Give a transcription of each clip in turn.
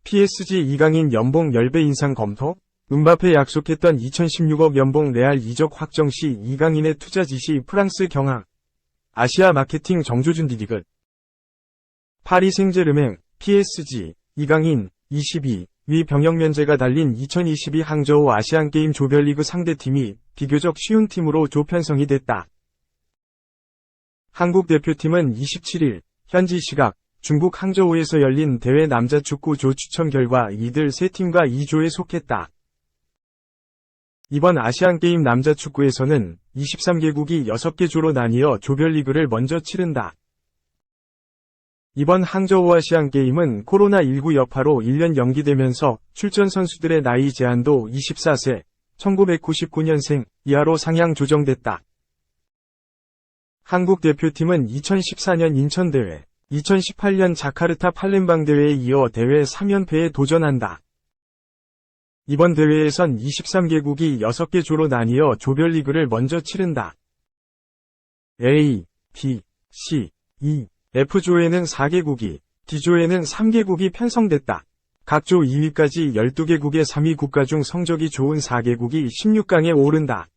PSG 이강인 연봉 10배 인상 검토? 음바페 약속했던 2016억 연봉 레알 이적 확정 시 이강인의 투자 지시 프랑스 경향. 아시아 마케팅 정조준 디디글. 파리 생제르맹, PSG, 이강인, 22위 병역 면제가 달린 2022 항저우 아시안게임 조별리그 상대팀이 비교적 쉬운 팀으로 조편성이 됐다. 한국 대표팀은 27일, 현지 시각, 중국 항저우에서 열린 대회 남자축구 조 추첨 결과 이들 3팀과 2조에 속했다. 이번 아시안게임 남자축구에서는 23개국이 6개 조로 나뉘어 조별리그를 먼저 치른다. 이번 항저우 아시안게임은 코로나19 여파로 1년 연기되면서 출전 선수들의 나이 제한도 24세, 1999년생 이하로 상향 조정됐다. 한국 대표팀은 2014년 인천대회, 2018년 자카르타 팔렘방 대회에 이어 대회 3연패에 도전한다. 이번 대회에선 23개국이 6개 조로 나뉘어 조별리그를 먼저 치른다. A, B, C, E, F조에는 4개국이, D조에는 3개국이 편성됐다. 각 조 2위까지 12개국의 3위 국가 중 성적이 좋은 4개국이 16강에 오른다.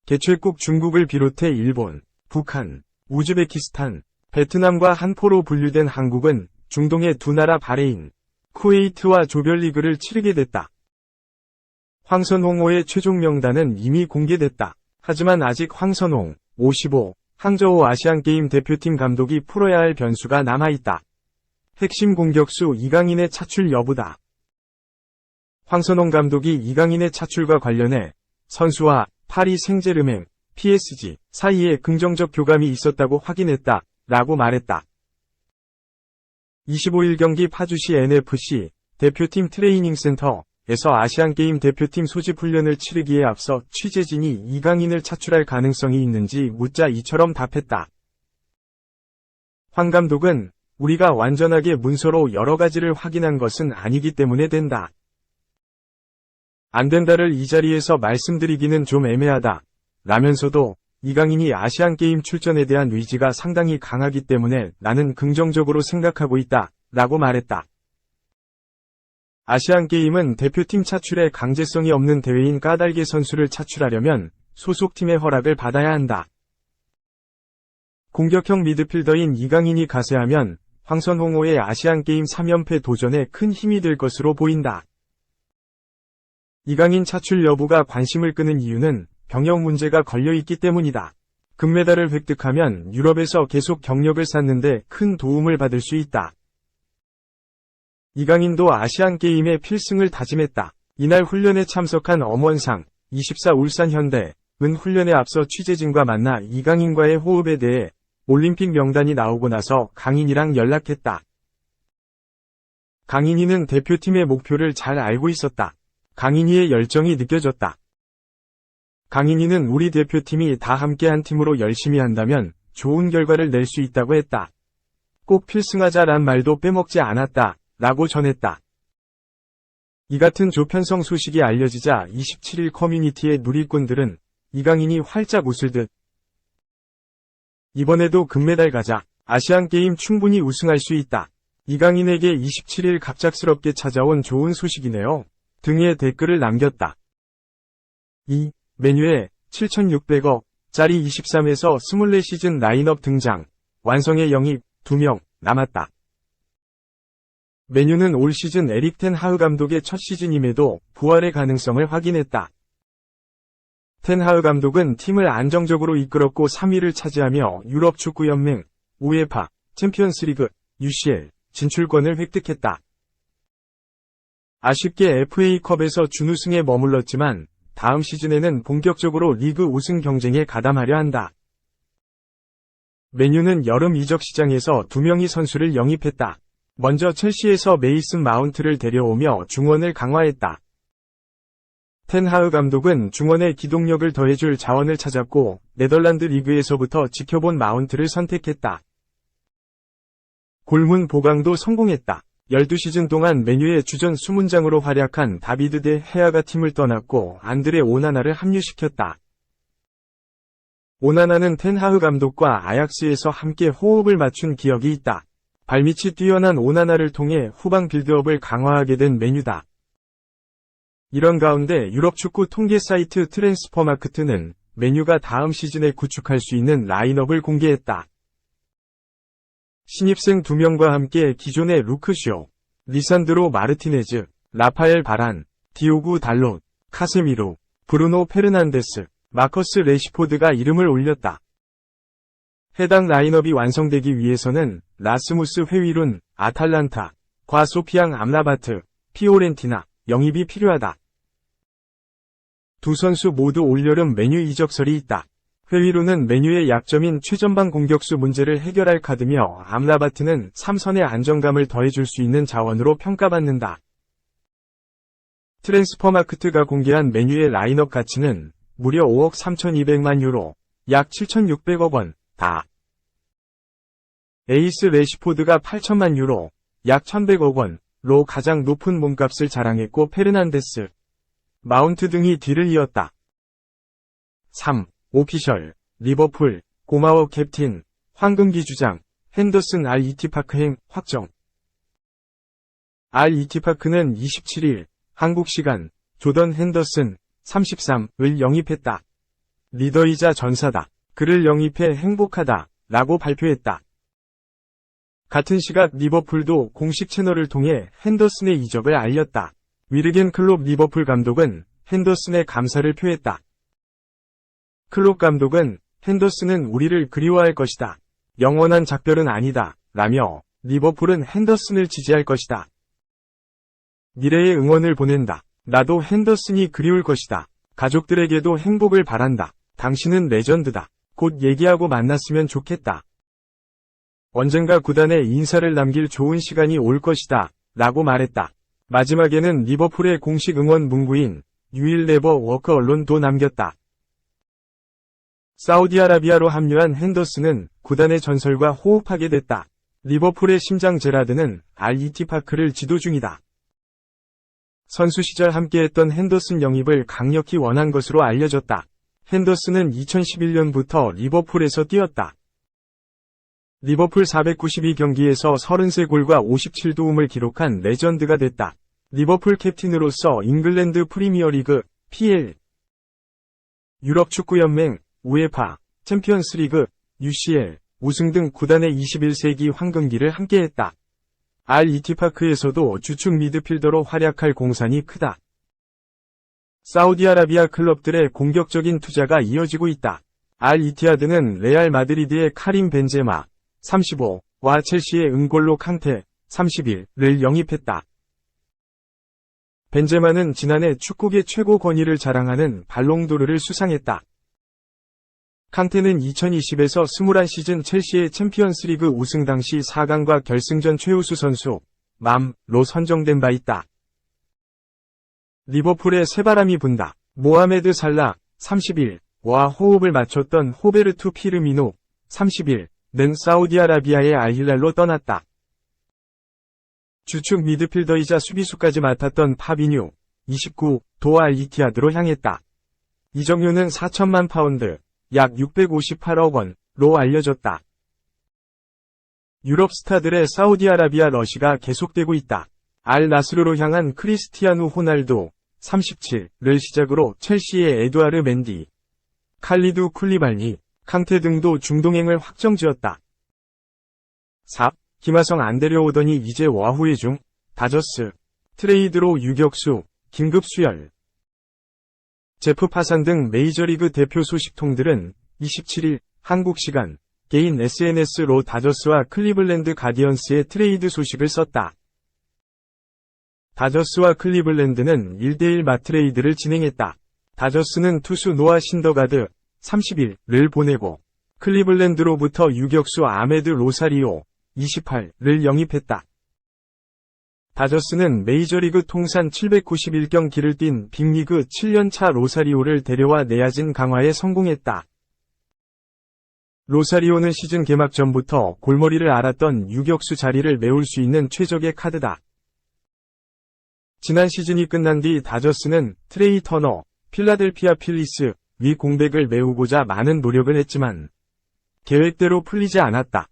개최국 중국을 비롯해 일본, 북한, 우즈베키스탄, 베트남과 한 포로 분류된 한국은 중동의 두 나라 바레인, 쿠웨이트와 조별리그를 치르게 됐다. 황선홍호의 최종 명단은 이미 공개됐다. 하지만 아직 황선홍, 55, 항저우 아시안게임 대표팀 감독이 풀어야 할 변수가 남아있다. 핵심 공격수 이강인의 차출 여부다. 황선홍 감독이 이강인의 차출과 관련해 선수와 파리 생제르맹, PSG 사이에 긍정적 교감이 있었다고 확인했다. 라고 말했다. 25일 경기 파주시 NFC 대표팀 트레이닝센터에서 아시안게임 대표팀 소집 훈련을 치르기에 앞서 취재진이 이강인을 차출할 가능성이 있는지 묻자 이처럼 답했다. 황 감독은 우리가 완전하게 문서로 여러 가지를 확인한 것은 아니기 때문에 된다. 안 된다를 이 자리에서 말씀드리기는 좀 애매하다. 라면서도 이강인이 아시안게임 출전에 대한 의지가 상당히 강하기 때문에 나는 긍정적으로 생각하고 있다. 라고 말했다. 아시안게임은 대표팀 차출에 강제성이 없는 대회인 까닭의 선수를 차출하려면 소속팀의 허락을 받아야 한다. 공격형 미드필더인 이강인이 가세하면 황선홍호의 아시안게임 3연패 도전에 큰 힘이 될 것으로 보인다. 이강인 차출 여부가 관심을 끄는 이유는 병역 문제가 걸려있기 때문이다. 금메달을 획득하면 유럽에서 계속 경력을 쌓는데 큰 도움을 받을 수 있다. 이강인도 아시안게임의 필승을 다짐했다. 이날 훈련에 참석한 엄원상, 24 울산현대은 훈련에 앞서 취재진과 만나 이강인과의 호흡에 대해 올림픽 명단이 나오고 나서 강인이랑 연락했다. 강인이는 대표팀의 목표를 잘 알고 있었다. 강인이의 열정이 느껴졌다. 강인이는 우리 대표팀이 다 함께 한 팀으로 열심히 한다면 좋은 결과를 낼 수 있다고 했다. 꼭 필승하자란 말도 빼먹지 않았다. 라고 전했다. 이 같은 조편성 소식이 알려지자 27일 커뮤니티의 누리꾼들은 이강인이 활짝 웃을 듯. 이번에도 금메달 가자. 아시안게임 충분히 우승할 수 있다. 이강인에게 27일 갑작스럽게 찾아온 좋은 소식이네요. 등의 댓글을 남겼다. 메뉴에 7,600억짜리 23에서 24시즌 라인업 등장. 완성의 영입 2명 남았다. 메뉴는 올 시즌 에릭 텐 하흐 감독의 첫 시즌임에도 부활의 가능성을 확인했다. 텐 하흐 감독은 팀을 안정적으로 이끌었고 3위를 차지하며 유럽 축구연맹, 우에파, 챔피언스리그, UCL 진출권을 획득했다. 아쉽게 FA컵에서 준우승에 머물렀지만 다음 시즌에는 본격적으로 리그 우승 경쟁에 가담하려 한다. 맨유는 여름 이적 시장에서 2명의 선수를 영입했다. 먼저 첼시에서 메이슨 마운트를 데려오며 중원을 강화했다. 텐 하흐 감독은 중원의 기동력을 더해줄 자원을 찾았고 네덜란드 리그에서부터 지켜본 마운트를 선택했다. 골문 보강도 성공했다. 12시즌 동안 맨유의 주전 수문장으로 활약한 다비드 데 헤아가 팀을 떠났고 안드레 오나나를 합류시켰다. 오나나는 텐하흐 감독과 아약스에서 함께 호흡을 맞춘 기억이 있다. 발밑이 뛰어난 오나나를 통해 후방 빌드업을 강화하게 된 메뉴다. 이런 가운데 유럽 축구 통계 사이트 트랜스퍼마크트는 메뉴가 다음 시즌에 구축할 수 있는 라인업을 공개했다. 신입생 2명과 함께 기존의 루크쇼, 리산드로 마르티네즈, 라파엘 바란, 디오구 달롯, 카세미로, 브루노 페르난데스, 마커스 레시포드가 이름을 올렸다. 해당 라인업이 완성되기 위해서는 라스무스 회위룬, 아탈란타, 과 소피앙 암라바트, 피오렌티나, 영입이 필요하다. 두 선수 모두 올여름 메뉴 이적설이 있다. 회위룬은 메뉴의 약점인 최전방 공격수 문제를 해결할 카드며 암라바트는 3선의 안정감을 더해줄 수 있는 자원으로 평가받는다. 트랜스퍼마크트가 공개한 메뉴의 라인업 가치는 무려 5억 3,200만 유로, 약 7,600억 원, 다. 에이스 레시포드가 8천만 유로, 약 1,100억 원로 가장 높은 몸값을 자랑했고 페르난데스, 마운트 등이 뒤를 이었다. 3. 오피셜, 리버풀, 고마워 캡틴, 황금기 주장, 핸더슨 알-이티파크행, 확정. 알-이티파크는 27일, 한국 시간, 조던 핸더슨, 33을 영입했다. 리더이자 전사다. 그를 영입해 행복하다. 라고 발표했다. 같은 시각 리버풀도 공식 채널을 통해 핸더슨의 이적을 알렸다. 위르겐 클롭 리버풀 감독은 핸더슨의 감사를 표했다. 클롭 감독은 핸더슨은 우리를 그리워할 것이다. 영원한 작별은 아니다. 라며 리버풀은 핸더슨을 지지할 것이다. 미래의 응원을 보낸다. 나도 핸더슨이 그리울 것이다. 가족들에게도 행복을 바란다. 당신은 레전드다. 곧 얘기하고 만났으면 좋겠다. 언젠가 구단에 인사를 남길 좋은 시간이 올 것이다. 라고 말했다. 마지막에는 리버풀의 공식 응원 문구인 You will never walk alone도 남겼다. 사우디아라비아로 합류한 핸더슨은 구단의 전설과 호흡하게 됐다. 리버풀의 심장 제라드는 알-이티파크를 지도 중이다. 선수 시절 함께했던 핸더슨 영입을 강력히 원한 것으로 알려졌다. 핸더슨은 2011년부터 리버풀에서 뛰었다. 리버풀 492경기에서 33골과 57도움을 기록한 레전드가 됐다. 리버풀 캡틴으로서 잉글랜드 프리미어리그, PL, 유럽축구연맹, 우에파, 챔피언스리그, UCL, 우승 등 구단의 21세기 황금기를 함께했다. 알-이티파크에서도 주축 미드필더로 활약할 공산이 크다. 사우디아라비아 클럽들의 공격적인 투자가 이어지고 있다. 알-이티하드는 레알 마드리드의 카림 벤제마, 35와 첼시의 은골로 캉테, 31를 영입했다. 벤제마는 지난해 축구계 최고 권위를 자랑하는 발롱도르를 수상했다. 캉테는 2020에서 21시즌 첼시의 챔피언스리그 우승 당시 4강과 결승전 최우수 선수, 맘로 선정된 바 있다. 리버풀에 새바람이 분다. 모하메드 살라, 31와 호흡을 맞췄던 호베르투 피르미노, 31는 사우디아라비아의 알힐랄로 떠났다. 주축 미드필더이자 수비수까지 맡았던 파비뉴, 29도 알-이티하드로 향했다. 이적료는 4천만 파운드, 약 658억 원로 알려졌다. 유럽 스타들의 사우디아라비아 러시가 계속되고 있다. 알-나스르로 향한 크리스티아누 호날두, 37를 시작으로 첼시의 에두아르 맨디, 칼리두 쿨리발리, 캉테 등도 중동행을 확정지었다. 4. 김하성 안 데려오더니 이제 와후에 중, 다저스, 트레이드로 유격수, 긴급 수혈. 제프 파산 등 메이저리그 대표 소식통들은 27일 한국 시간 개인 SNS로 다저스와 클리블랜드 가디언스의 트레이드 소식을 썼다. 다저스와 클리블랜드는 1대1 맞트레이드를 진행했다. 다저스는 투수 노아 신더가드 31를 보내고 클리블랜드로부터 유격수 아메드 로사리오 28를 영입했다. 다저스는 메이저리그 통산 791경기를 뛴 빅리그 7년차 로사리오를 데려와 내야진 강화에 성공했다. 로사리오는 시즌 개막 전부터 골머리를 앓았던 유격수 자리를 메울 수 있는 최적의 카드다. 지난 시즌이 끝난 뒤 다저스는 트레이 터너, 필라델피아 필리스, 위 공백을 메우고자 많은 노력을 했지만 계획대로 풀리지 않았다.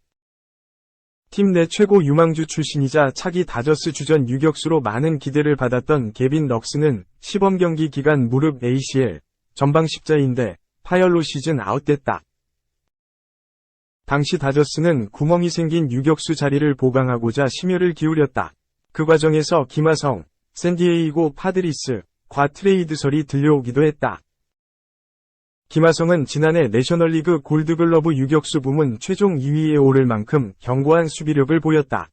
팀 내 최고 유망주 출신이자 차기 다저스 주전 유격수로 많은 기대를 받았던 개빈 럭스는 시범 경기 기간 무릎 ACL, 전방 십자인대, 파열로 시즌 아웃됐다. 당시 다저스는 구멍이 생긴 유격수 자리를 보강하고자 심혈을 기울였다. 그 과정에서 김하성, 샌디에이고 파드리스과 트레이드설이 들려오기도 했다. 김하성은 지난해 내셔널리그 골드글러브 유격수 부문 최종 2위에 오를 만큼 견고한 수비력을 보였다.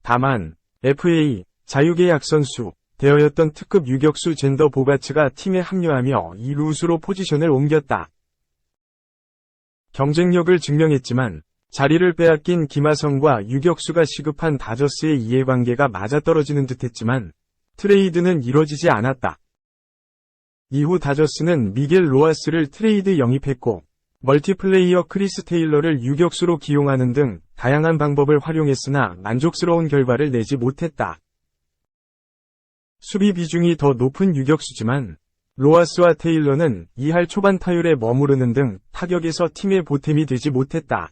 다만 FA 자유계약 선수 되어였던 특급 유격수 젠더 보가츠가 팀에 합류하며 2루수로 포지션을 옮겼다. 경쟁력을 증명했지만 자리를 빼앗긴 김하성과 유격수가 시급한 다저스의 이해관계가 맞아떨어지는 듯했지만 트레이드는 이뤄지지 않았다. 이후 다저스는 미겔 로하스를 트레이드 영입했고 멀티플레이어 크리스 테일러를 유격수로 기용하는 등 다양한 방법을 활용했으나 만족스러운 결과를 내지 못했다. 수비 비중이 더 높은 유격수지만 로하스와 테일러는 2할 초반 타율에 머무르는 등 타격에서 팀의 보탬이 되지 못했다.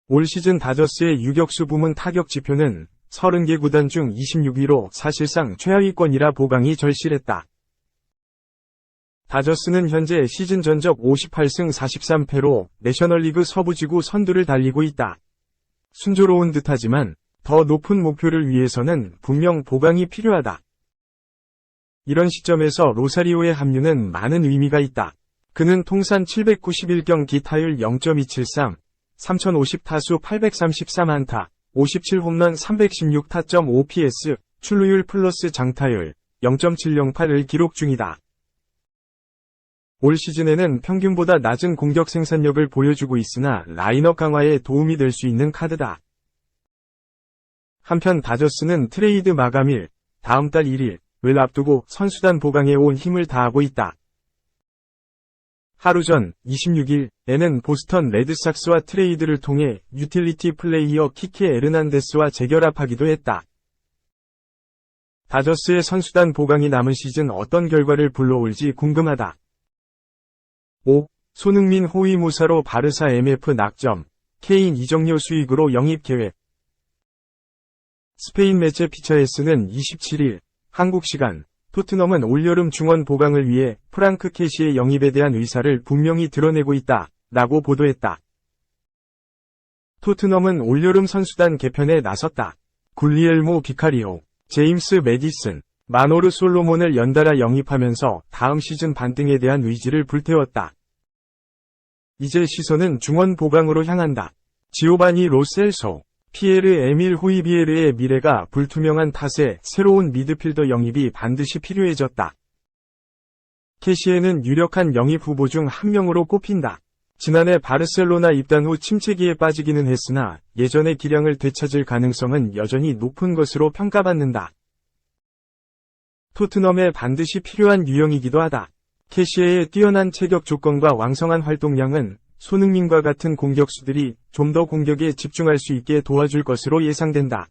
올 시즌 다저스의 유격수 부문 타격 지표는 30개 구단 중 26위로 사실상 최하위권이라 보강이 절실했다. 다저스는 현재 시즌 전적 58승 43패로 내셔널리그 서부지구 선두를 달리고 있다. 순조로운 듯하지만 더 높은 목표를 위해서는 분명 보강이 필요하다. 이런 시점에서 로사리오의 합류는 많은 의미가 있다. 그는 통산 791경기 타율 0.273, 3050타수 833안타, 57홈런 316타점 OPS, 출루율 플러스 장타율 0.708을 기록 중이다. 올 시즌에는 평균보다 낮은 공격 생산력을 보여주고 있으나 라인업 강화에 도움이 될 수 있는 카드다. 한편 다저스는 트레이드 마감일, 다음 달 1일을 앞두고 선수단 보강에 온 힘을 다하고 있다. 하루 전 26일에는 보스턴 레드삭스와 트레이드를 통해 유틸리티 플레이어 키케 에르난데스와 재결합하기도 했다. 다저스의 선수단 보강이 남은 시즌 어떤 결과를 불러올지 궁금하다. 5. 손흥민 호위무사로 바르사 MF 낙점, 케인 이적료 수익으로 영입 계획. 스페인 매체 피처에스는 27일 한국 시간 토트넘은 올여름 중원 보강을 위해 프랑크 캐시의 영입에 대한 의사를 분명히 드러내고 있다 라고 보도했다. 토트넘은 올여름 선수단 개편에 나섰다. 굴리엘모 비카리오, 제임스 매디슨, 마노르 솔로몬을 연달아 영입하면서 다음 시즌 반등에 대한 의지를 불태웠다. 이제 시선은 중원 보강으로 향한다. 지오바니 로셀소, 피에르 에밀 호이비에르의 미래가 불투명한 탓에 새로운 미드필더 영입이 반드시 필요해졌다. 캐시에는 유력한 영입 후보 중 한 명으로 꼽힌다. 지난해 바르셀로나 입단 후 침체기에 빠지기는 했으나 예전의 기량을 되찾을 가능성은 여전히 높은 것으로 평가받는다. 토트넘에 반드시 필요한 유형이기도 하다. 캐시에의 뛰어난 체격 조건과 왕성한 활동량은 손흥민과 같은 공격수들이 좀 더 공격에 집중할 수 있게 도와줄 것으로 예상된다.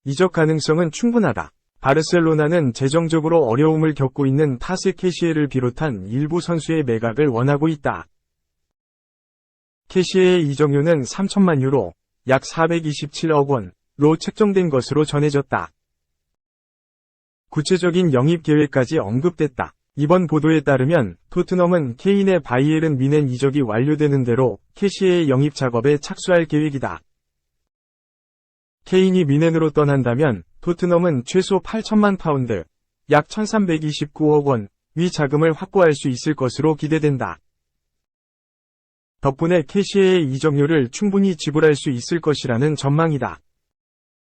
이적 가능성은 충분하다. 바르셀로나는 재정적으로 어려움을 겪고 있는 타스 캐시에를 비롯한 일부 선수의 매각을 원하고 있다. 캐시에의 이적료는 3천만 유로, 약 427억 원로 책정된 것으로 전해졌다. 구체적인 영입 계획까지 언급됐다. 이번 보도에 따르면 토트넘은 케인의 바이에른 뮌헨 이적이 완료되는 대로 캐시에의 영입 작업에 착수할 계획이다. 케인이 뮌헨으로 떠난다면 토트넘은 최소 8천만 파운드, 약 1329억 원의 자금을 확보할 수 있을 것으로 기대된다. 덕분에 캐시에의 이적료를 충분히 지불할 수 있을 것이라는 전망이다.